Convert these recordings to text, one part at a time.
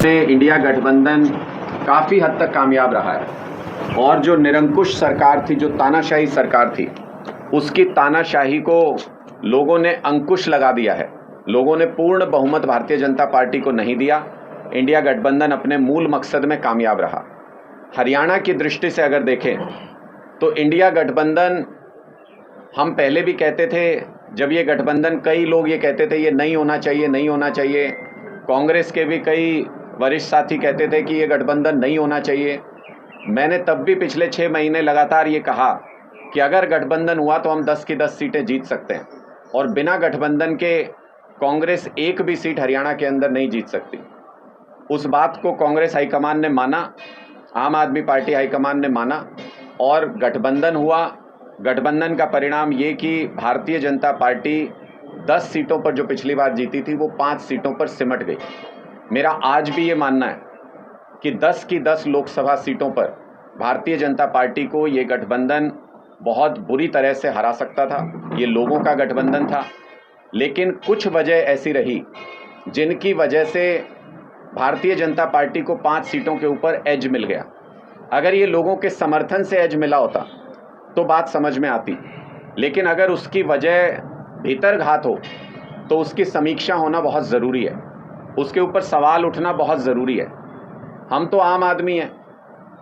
में इंडिया गठबंधन काफ़ी हद तक कामयाब रहा है और जो निरंकुश सरकार थी, जो तानाशाही सरकार थी, उसकी तानाशाही को लोगों ने अंकुश लगा दिया है। लोगों ने पूर्ण बहुमत भारतीय जनता पार्टी को नहीं दिया। इंडिया गठबंधन अपने मूल मकसद में कामयाब रहा। हरियाणा की दृष्टि से अगर देखें तो इंडिया गठबंधन, हम पहले भी कहते थे, जब ये गठबंधन, कई लोग ये कहते थे ये नहीं होना चाहिए, नहीं होना चाहिए। कांग्रेस के भी कई वरिष्ठ साथी कहते थे कि ये गठबंधन नहीं होना चाहिए। मैंने तब भी पिछले 6 महीने लगातार ये कहा कि अगर गठबंधन हुआ तो हम 10 की 10 सीटें जीत सकते हैं और बिना गठबंधन के कांग्रेस एक भी सीट हरियाणा के अंदर नहीं जीत सकती। उस बात को कांग्रेस हाईकमान ने माना, आम आदमी पार्टी हाईकमान ने माना और गठबंधन हुआ। गठबंधन का परिणाम ये कि भारतीय जनता पार्टी 10 सीटों पर जो पिछली बार जीती थी वो 5 सीटों पर सिमट गई। मेरा आज भी ये मानना है कि 10 की 10 लोकसभा सीटों पर भारतीय जनता पार्टी को ये गठबंधन बहुत बुरी तरह से हरा सकता था। ये लोगों का गठबंधन था, लेकिन कुछ वजह ऐसी रही जिनकी वजह से भारतीय जनता पार्टी को 5 सीटों के ऊपर एज मिल गया। अगर ये लोगों के समर्थन से एज मिला होता तो बात समझ में आती, लेकिन अगर उसकी वजह भीतरघात हो तो उसकी समीक्षा होना बहुत ज़रूरी है, उसके ऊपर सवाल उठना बहुत ज़रूरी है। हम तो आम आदमी हैं,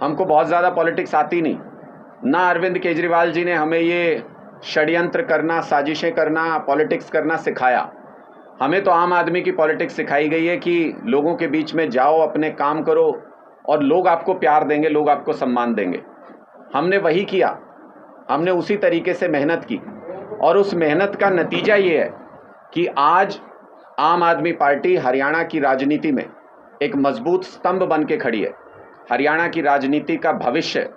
हमको बहुत ज़्यादा पॉलिटिक्स आती नहीं। ना अरविंद केजरीवाल जी ने हमें ये षड्यंत्र करना, साजिशें करना, पॉलिटिक्स करना सिखाया। हमें तो आम आदमी की पॉलिटिक्स सिखाई गई है कि लोगों के बीच में जाओ, अपने काम करो और लोग आपको प्यार देंगे, लोग आपको सम्मान देंगे। हमने वही किया, हमने उसी तरीके से मेहनत की और उस मेहनत का नतीजा ये है कि आज आम आदमी पार्टी हरियाणा की राजनीति में एक मजबूत स्तंभ बन के खड़ी है। हरियाणा की राजनीति का भविष्य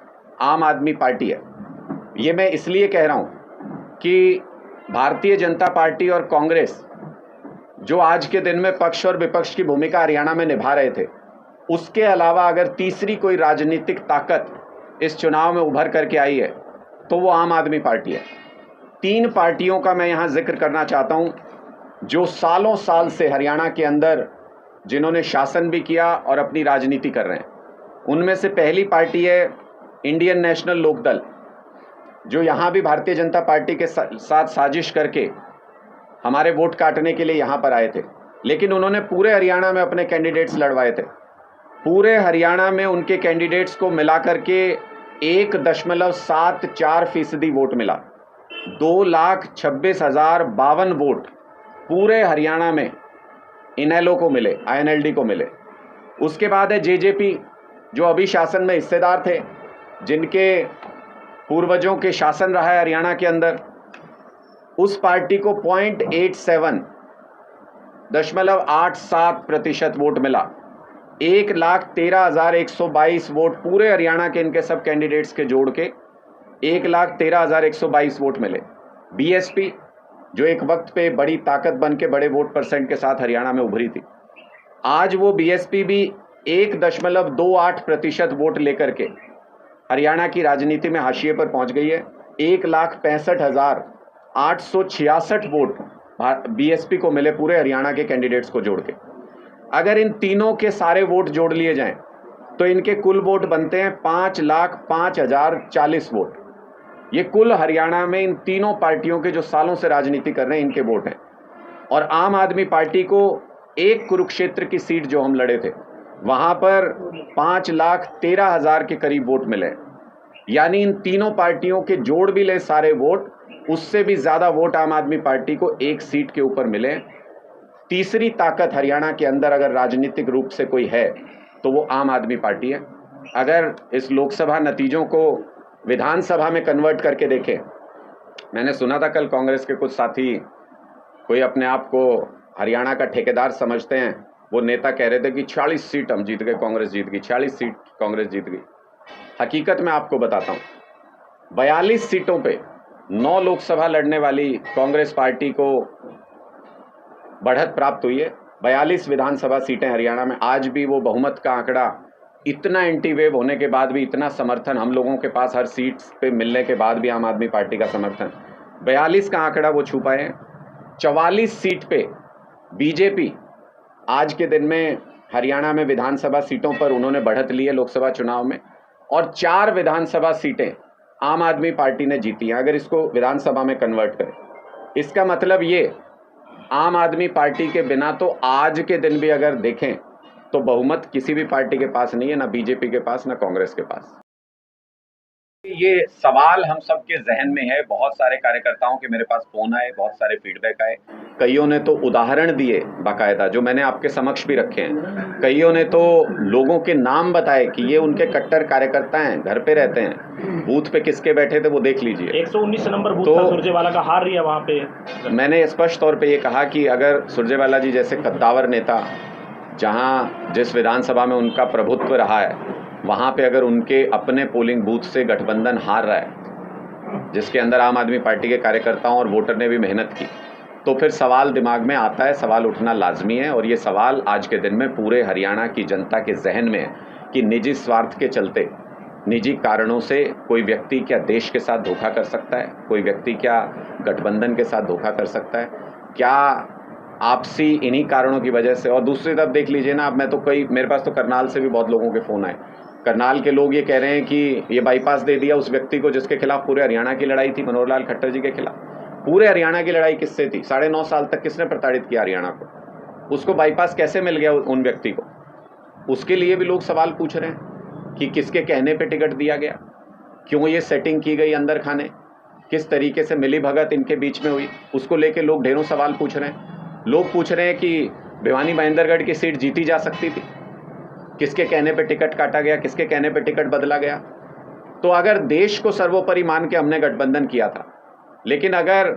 आम आदमी पार्टी है। ये मैं इसलिए कह रहा हूँ कि भारतीय जनता पार्टी और कांग्रेस जो आज के दिन में पक्ष और विपक्ष की भूमिका हरियाणा में निभा रहे थे, उसके अलावा अगर तीसरी कोई राजनीतिक ताकत इस चुनाव में उभर करके आई है तो वो आम आदमी पार्टी है। 3 पार्टियों का मैं यहाँ जिक्र करना चाहता हूँ जो सालों साल से हरियाणा के अंदर, जिन्होंने शासन भी किया और अपनी राजनीति कर रहे हैं। उनमें से पहली पार्टी है इंडियन नेशनल लोकदल, जो यहाँ भी भारतीय जनता पार्टी के साथ साजिश करके हमारे वोट काटने के लिए यहाँ पर आए थे, लेकिन उन्होंने पूरे हरियाणा में अपने कैंडिडेट्स लड़वाए थे। पूरे हरियाणा में उनके कैंडिडेट्स को मिला करके 1.74% वोट मिला। 2,26,052 वोट पूरे हरियाणा में इनेलो को मिले, INLD को मिले। उसके बाद है जेजेपी, जो अभी शासन में हिस्सेदार थे, जिनके पूर्वजों के शासन रहा है हरियाणा के अंदर। उस पार्टी को 0.87% वोट मिला। 1,13,122 वोट पूरे हरियाणा के इनके सब कैंडिडेट्स के जोड़ के 1,13,122 वोट मिले। बीएसपी, जो एक वक्त पे बड़ी ताकत बन के बड़े वोट परसेंट के साथ हरियाणा में उभरी थी, आज वो बीएसपी भी 1.28% वोट लेकर के हरियाणा की राजनीति में हाशिए पर पहुंच गई है। 1,65,866 वोट बीएसपी को मिले पूरे हरियाणा के कैंडिडेट्स को जोड़ के। अगर इन तीनों के सारे वोट जोड़ लिए जाएं तो इनके कुल वोट बनते हैं 5,05,040 वोट। ये कुल हरियाणा में इन तीनों पार्टियों के जो सालों से राजनीति कर रहे हैं, इनके वोट हैं। और आम आदमी पार्टी को एक कुरुक्षेत्र की सीट जो हम लड़े थे, वहां पर 5,13,000 के करीब वोट मिले। यानी इन तीनों पार्टियों के जोड़ भी ले सारे वोट, उससे भी ज्यादा वोट आम आदमी पार्टी को एक सीट के ऊपर मिले। तीसरी ताकत हरियाणा के अंदर अगर राजनीतिक रूप से कोई है तो वो आम आदमी पार्टी है। अगर इस लोकसभा नतीजों को विधानसभा में कन्वर्ट करके देखें, मैंने सुना था कल कांग्रेस के कुछ साथी, कोई अपने आप को हरियाणा का ठेकेदार समझते हैं, वो नेता कह रहे थे कि 40 सीट हम जीत गए, कांग्रेस जीत गई, 40 सीट कांग्रेस जीत गई। हकीकत में आपको बताता हूँ, 42 सीटों पे 9 लोकसभा लड़ने वाली कांग्रेस पार्टी को बढ़त प्राप्त हुई है। 42 विधानसभा सीटें हरियाणा में। आज भी वो बहुमत का आंकड़ा, इतना एंटी वेव होने के बाद भी इतना समर्थन हम लोगों के पास हर सीट पे मिलने के बाद भी आम आदमी पार्टी का समर्थन, 42 का आंकड़ा वो छू पाए हैं। 44 सीट पे बीजेपी आज के दिन में हरियाणा में विधानसभा सीटों पर उन्होंने बढ़त ली है लोकसभा चुनाव में, और 4 विधानसभा सीटें आम आदमी पार्टी ने जीती हैं। अगर इसको विधानसभा में कन्वर्ट करें, इसका मतलब ये आम आदमी पार्टी के बिना तो आज के दिन भी अगर देखें तो बहुमत किसी भी पार्टी के पास नहीं है, ना बीजेपी के पास, ना कांग्रेस के पास। ये सवाल हम सबके जहन में है। बहुत सारे कार्यकर्ताओं के मेरे पास फोन आए, बहुत सारे फीडबैक आए, कईयों ने तो उदाहरण दिए बाकायदा, जो मैंने आपके समक्ष भी रखे हैं। कईयों ने तो लोगों के नाम बताए कि ये उनके कट्टर कार्यकर्ता हैं, घर पे रहते हैं, बूथ पे किसके बैठे थे वो देख लीजिए। 119 नंबर बूथ था सुरजेवाला का, हार रही है वहाँ पे। मैंने स्पष्ट तौर पे ये कहा कि अगर सुरजेवाला जी जैसे कद्दावर नेता, जहाँ जिस विधानसभा में उनका प्रभुत्व रहा है, वहाँ पे अगर उनके अपने पोलिंग बूथ से गठबंधन हार रहा है, जिसके अंदर आम आदमी पार्टी के कार्यकर्ताओं और वोटर ने भी मेहनत की, तो फिर सवाल दिमाग में आता है, सवाल उठना लाजमी है। और ये सवाल आज के दिन में पूरे हरियाणा की जनता के जहन में है कि निजी स्वार्थ के चलते, निजी कारणों से कोई व्यक्ति क्या देश के साथ धोखा कर सकता है, कोई व्यक्ति क्या गठबंधन के साथ धोखा कर सकता है, क्या आपसी इन्हीं कारणों की वजह से। और दूसरी तरफ देख लीजिए ना, अब मैं तो मेरे पास तो करनाल से भी बहुत लोगों के फ़ोन आए। करनाल के लोग ये कह रहे हैं कि ये बाईपास दे दिया उस व्यक्ति को जिसके खिलाफ पूरे हरियाणा की लड़ाई थी, मनोहर लाल खट्टर जी के खिलाफ। पूरे हरियाणा की लड़ाई किससे थी? 9.5 साल तक किसने प्रताड़ित किया हरियाणा को? उसको बाईपास कैसे मिल गया उन व्यक्ति को? उसके लिए भी लोग सवाल पूछ रहे हैं कि किसके कहने पे टिकट दिया गया, क्यों ये सेटिंग की गई अंदर खाने, किस तरीके से मिली भगत इनके बीच में हुई, उसको लेके लोग ढेरों सवाल पूछ रहे हैं। लोग पूछ रहे हैं कि भिवानी महेंद्रगढ़ की सीट जीती जा सकती थी, किसके कहने पे टिकट काटा गया, किसके कहने पे टिकट बदला गया। तो अगर देश को सर्वोपरि मान के हमने गठबंधन किया था, लेकिन अगर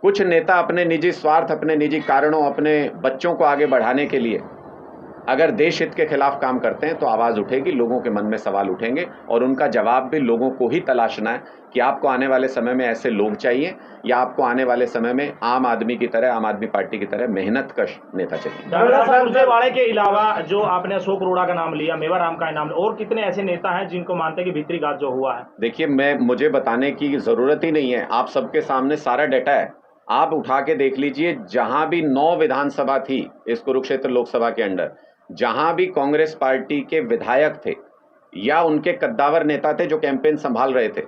कुछ नेता अपने निजी स्वार्थ, अपने निजी कारणों, अपने बच्चों को आगे बढ़ाने के लिए अगर देश हित के खिलाफ काम करते हैं, तो आवाज़ उठेगी, लोगों के मन में सवाल उठेंगे, और उनका जवाब भी लोगों को ही तलाशना है कि आपको आने वाले समय में ऐसे लोग चाहिए या आपको आने वाले समय में आम आदमी की तरह, आम आदमी पार्टी की तरह मेहनत कश नेता चाहिए। सुरजेवाला के अलावा जो आपने अशोक अरोड़ा का नाम लिया, मेवाराम का नाम, और कितने ऐसे नेता हैं जिनको मानते हैं कि भीतरी घात जो हुआ है? देखिए, मुझे बताने की ज़रूरत ही नहीं है, आप सबके सामने सारा डाटा है, आप उठा के देख लीजिए। जहां भी 9 विधानसभा थी इस कुरुक्षेत्र लोकसभा के अंदर, जहां भी कांग्रेस पार्टी के विधायक थे या उनके कद्दावर नेता थे जो कैंपेन संभाल रहे थे,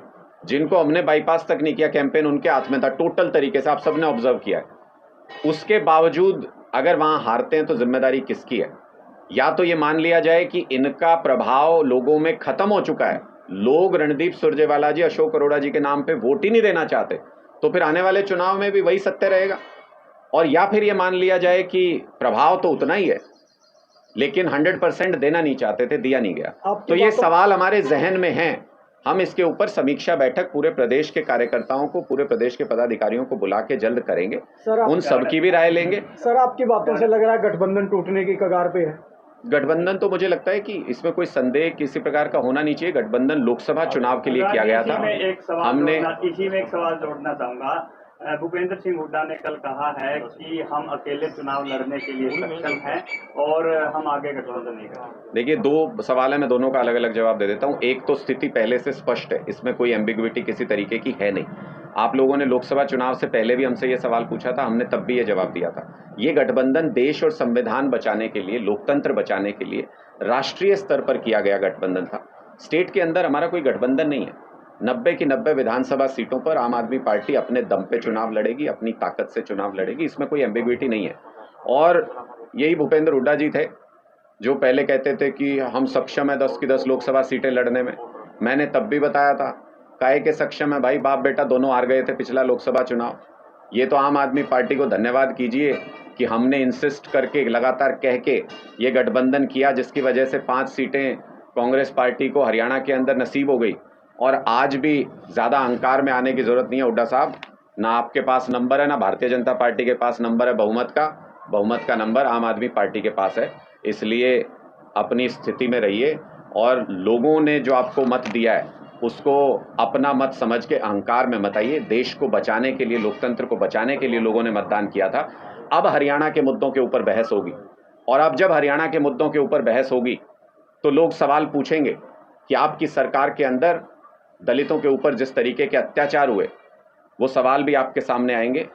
जिनको हमने बाईपास तक नहीं किया, कैंपेन उनके हाथ में था टोटल तरीके से, आप सबने ऑब्जर्व किया है। उसके बावजूद अगर वहां हारते हैं तो जिम्मेदारी किसकी है? या तो ये मान लिया जाए कि इनका प्रभाव लोगों में खत्म हो चुका है, लोग रणदीप सुरजेवाला जी, अशोक अरोड़ा जी के नाम पे वोट ही नहीं देना चाहते, तो फिर आने वाले चुनाव में भी वही सत्य रहेगा। और या फिर ये मान लिया जाए कि प्रभाव तो उतना ही है, लेकिन 100% देना नहीं चाहते थे, दिया नहीं गया। तो ये सवाल हमारे जहन में हैं। हम इसके ऊपर समीक्षा बैठक पूरे प्रदेश के कार्यकर्ताओं को, पूरे प्रदेश के पदाधिकारियों को बुला के जल्द करेंगे, उन सबकी भी राय लेंगे। सर, आपकी बातों से लग रहा है गठबंधन टूटने की कगार पे है। गठबंधन तो मुझे लगता है कि इसमें कोई संदेह किसी प्रकार का होना नहीं चाहिए। गठबंधन लोकसभा चुनाव के लिए किया गया था। इसी में एक सवाल जोड़ना चाहूंगा। भूपेंद्र सिंह हुड्डा ने कल कहा है कि हम अकेले चुनाव लड़ने के लिए सक्षम हैं और हम आगे गठबंधन नहीं करेंगे। देखिए, 2 सवाल है, मैं दोनों का अलग अलग जवाब दे देता हूं। एक तो स्थिति पहले से स्पष्ट है, इसमें कोई एम्बिग्विटी किसी तरीके की है नहीं। आप लोगों ने लोकसभा चुनाव से पहले भी हमसे ये सवाल पूछा था, हमने तब भी ये जवाब दिया था। ये गठबंधन देश और संविधान बचाने के लिए, लोकतंत्र बचाने के लिए राष्ट्रीय स्तर पर किया गया गठबंधन था। स्टेट के अंदर हमारा कोई गठबंधन नहीं है। 90 की 90 विधानसभा सीटों पर आम आदमी पार्टी अपने दम पे चुनाव लड़ेगी, अपनी ताकत से चुनाव लड़ेगी, इसमें कोई एम्बिग्विटी नहीं है। और यही भूपेंद्र हुड्डा जी थे जो पहले कहते थे कि हम सक्षम है 10 की 10 लोकसभा सीटें लड़ने में। मैंने तब भी बताया था, काहे के सक्षम है भाई, बाप बेटा दोनों हार गए थे पिछला लोकसभा चुनाव। ये तो आम आदमी पार्टी को धन्यवाद कीजिए कि हमने इंसिस्ट करके, लगातार कह के ये गठबंधन किया, जिसकी वजह से 5 सीटें कांग्रेस पार्टी को हरियाणा के अंदर नसीब हो गई। और आज भी ज़्यादा अहंकार में आने की ज़रूरत नहीं है हुड्डा साहब, ना आपके पास नंबर है, ना भारतीय जनता पार्टी के पास नंबर है बहुमत का नंबर आम आदमी पार्टी के पास है। इसलिए अपनी स्थिति में रहिए, और लोगों ने जो आपको मत दिया है उसको अपना मत समझ के अहंकार में मत आइए। देश को बचाने के लिए, लोकतंत्र को बचाने के लिए लोगों ने मतदान किया था। अब हरियाणा के मुद्दों के ऊपर बहस होगी, और अब जब हरियाणा के मुद्दों के ऊपर बहस होगी तो लोग सवाल पूछेंगे कि आपकी सरकार के अंदर दलितों के ऊपर जिस तरीके के अत्याचार हुए, वो सवाल भी आपके सामने आएंगे।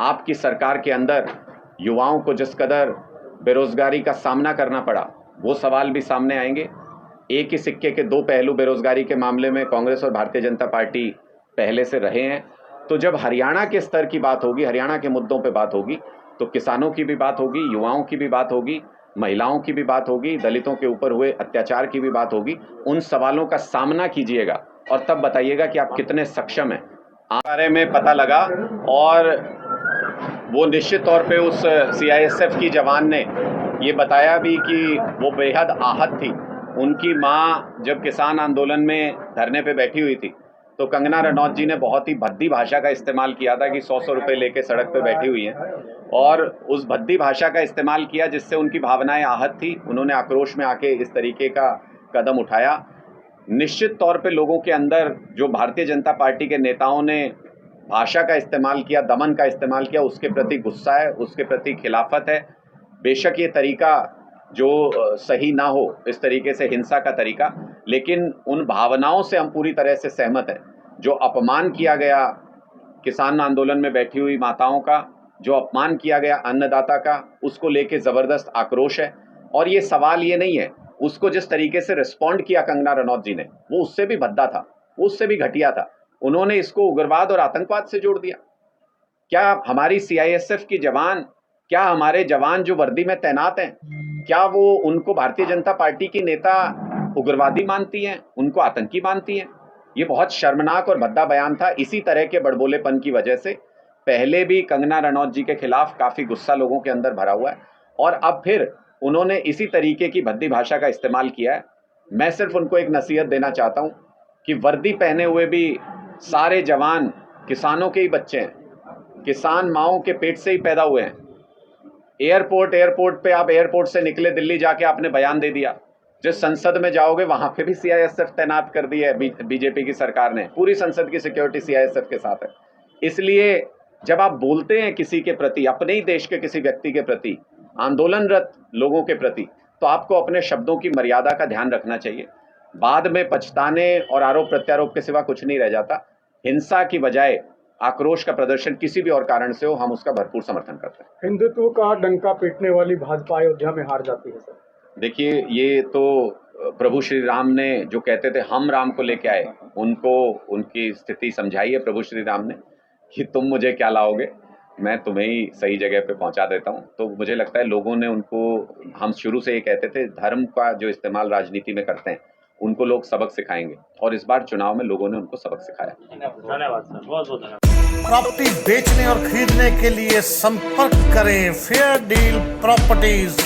आपकी सरकार के अंदर युवाओं को जिस कदर बेरोजगारी का सामना करना पड़ा, वो सवाल भी सामने आएंगे। एक ही सिक्के के दो पहलू बेरोजगारी के मामले में कांग्रेस और भारतीय जनता पार्टी पहले से रहे हैं। तो जब हरियाणा के स्तर की बात होगी, हरियाणा के मुद्दों पे बात होगी, तो किसानों की भी बात होगी, युवाओं की भी बात होगी, महिलाओं की भी बात होगी, दलितों के ऊपर हुए अत्याचार की भी बात होगी। उन सवालों का सामना कीजिएगा और तब बताइएगा कि आप कितने सक्षम हैं। बारे में पता लगा और वो निश्चित तौर पे उस CISF की जवान ने ये बताया भी कि वो बेहद आहत थी। उनकी माँ जब किसान आंदोलन में धरने पे बैठी हुई थी तो कंगना रनौत जी ने बहुत ही भद्दी भाषा का इस्तेमाल किया था कि 100 रुपए लेके सड़क पे बैठी हुई हैं, और उस भद्दी भाषा का इस्तेमाल किया जिससे उनकी भावनाएं आहत थी। उन्होंने आक्रोश में आके इस तरीके का कदम उठाया। निश्चित तौर पे लोगों के अंदर जो भारतीय जनता पार्टी के नेताओं ने भाषा का इस्तेमाल किया, दमन का इस्तेमाल किया, उसके प्रति गुस्सा है, उसके प्रति खिलाफत है। बेशक ये तरीका जो सही ना हो, इस तरीके से हिंसा का तरीका, लेकिन उन भावनाओं से हम पूरी तरह से सहमत हैं। जो अपमान किया गया किसान आंदोलन में बैठी हुई माताओं का, जो अपमान किया गया अन्नदाता का, उसको लेके ज़बरदस्त आक्रोश है। और ये सवाल ये नहीं है, उसको जिस तरीके से रिस्पॉन्ड किया कंगना रनौत जी ने, वो उससे भी भद्दा था, वो उससे भी घटिया था। उन्होंने इसको उग्रवाद और आतंकवाद से जोड़ दिया। क्या हमारी CISF की जवान, क्या हमारे जवान जो वर्दी में तैनात हैं, क्या वो उनको भारतीय जनता पार्टी की नेता उग्रवादी मानती हैं, उनको आतंकी मानती हैं? ये बहुत शर्मनाक और भद्दा बयान था। इसी तरह के बड़बोलेपन की वजह से पहले भी कंगना रनौत जी के खिलाफ काफ़ी गुस्सा लोगों के अंदर भरा हुआ है, और अब फिर उन्होंने इसी तरीके की भद्दी भाषा का इस्तेमाल किया है। मैं सिर्फ उनको एक नसीहत देना चाहता हूँ कि वर्दी पहने हुए भी सारे जवान किसानों के ही बच्चे हैं, किसान माओं के पेट से ही पैदा हुए हैं। एयरपोर्ट पे आप एयरपोर्ट से निकले दिल्ली जाके आपने बयान दे दिया, जिस संसद में जाओगे वहां पे भी CISF तैनात कर दी है बीजेपी की सरकार ने। पूरी संसद की सिक्योरिटी CISF के साथ है। इसलिए जब आप बोलते हैं किसी के प्रति, अपने ही देश के किसी व्यक्ति के प्रति, आंदोलनरत लोगों के प्रति, तो आपको अपने शब्दों की मर्यादा का ध्यान रखना चाहिए। बाद में पछताने और आरोप प्रत्यारोप के सिवा कुछ नहीं रह जाता। हिंसा की बजाय आक्रोश का प्रदर्शन किसी भी और कारण से हो, हम उसका भरपूर समर्थन करते हैं। हिंदुत्व का डंका पीटने वाली भाजपा अयोध्या में हार जाती है सर। देखिए, ये तो प्रभु श्री राम ने जो कहते थे हम राम को लेके आए, उनको उनकी स्थिति समझाई है प्रभु श्री राम ने कि तुम मुझे क्या लाओगे, मैं तुम्हें ही सही जगह पे पहुंचा देता हूं। तो मुझे लगता है लोगों ने उनको, हम शुरू से ये कहते थे धर्म का जो इस्तेमाल राजनीति में करते हैं उनको लोग सबक सिखाएंगे, और इस बार चुनाव में लोगों ने उनको सबक सिखाया। धन्यवाद सर, बहुत बहुत धन्यवाद। प्रॉपर्टी बेचने और खरीदने के लिए संपर्क करें फेयर डील प्रॉपर्टीज।